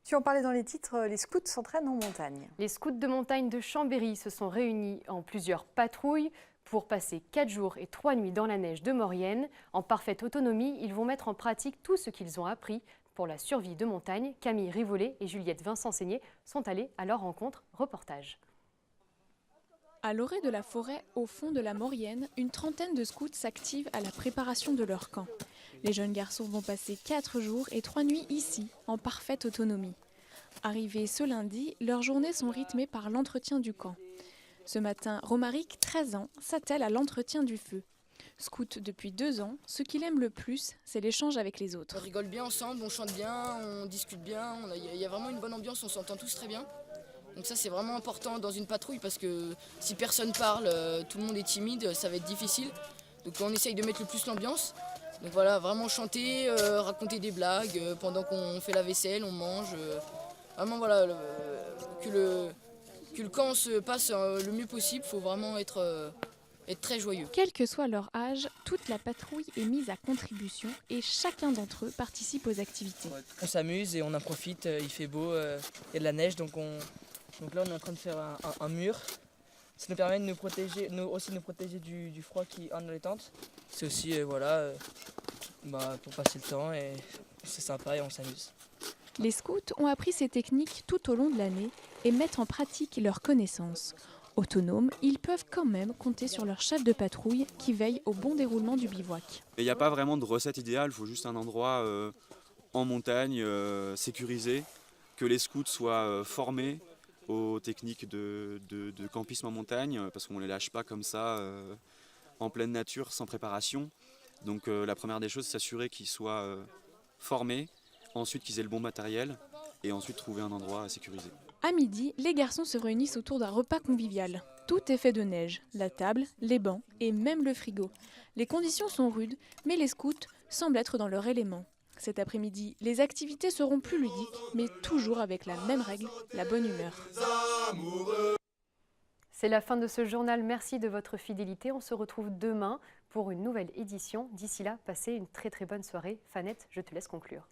Tu en parlais dans les titres, les scouts s'entraînent en montagne. Les scouts de montagne de Chambéry se sont réunis en plusieurs patrouilles pour passer 4 jours et 3 nuits dans la neige de Maurienne. En parfaite autonomie, ils vont mettre en pratique tout ce qu'ils ont appris pour la survie de montagne. Camille Rivollet et Juliette Vincent-Seigné sont allés à leur rencontre. Reportage. À l'orée de la forêt, au fond de la Maurienne, une trentaine de scouts s'activent à la préparation de leur camp. Les jeunes garçons vont passer 4 jours et 3 nuits ici, en parfaite autonomie. Arrivés ce lundi, leurs journées sont rythmées par l'entretien du camp. Ce matin, Romaric, 13 ans, s'attelle à l'entretien du feu. Scout depuis 2 ans, ce qu'il aime le plus, c'est l'échange avec les autres. On rigole bien ensemble, on chante bien, on discute bien, il y a vraiment une bonne ambiance, on s'entend tous très bien. Donc ça c'est vraiment important dans une patrouille parce que si personne parle, tout le monde est timide, ça va être difficile. Donc on essaye de mettre le plus l'ambiance. Donc voilà, vraiment chanter, raconter des blagues pendant qu'on fait la vaisselle, on mange. Vraiment voilà, que le camp se passe le mieux possible, il faut vraiment être très joyeux. Quel que soit leur âge, toute la patrouille est mise à contribution et chacun d'entre eux participe aux activités. On s'amuse et on en profite, il fait beau, il y a de la neige, donc là on est en train de faire un mur. Ça nous permet de nous protéger, nous protéger du froid qui est dans les tentes. C'est aussi pour passer le temps et c'est sympa et on s'amuse. Les scouts ont appris ces techniques tout au long de l'année et mettent en pratique leurs connaissances. Autonomes, ils peuvent quand même compter sur leur chef de patrouille qui veille au bon déroulement du bivouac. Il n'y a pas vraiment de recette idéale, il faut juste un endroit en montagne, sécurisé, que les scouts soient formés aux techniques de campisme en montagne, parce qu'on ne les lâche pas comme ça en pleine nature sans préparation. Donc la première des choses, c'est s'assurer qu'ils soient formés, ensuite qu'ils aient le bon matériel et ensuite trouver un endroit sécurisé. À midi, les garçons se réunissent autour d'un repas convivial. Tout est fait de neige, la table, les bancs et même le frigo. Les conditions sont rudes, mais les scouts semblent être dans leur élément. Cet après-midi, les activités seront plus ludiques, mais toujours avec la même règle, la bonne humeur. C'est la fin de ce journal. Merci de votre fidélité. On se retrouve demain pour une nouvelle édition. D'ici là, passez une très bonne soirée. Fanette, je te laisse conclure.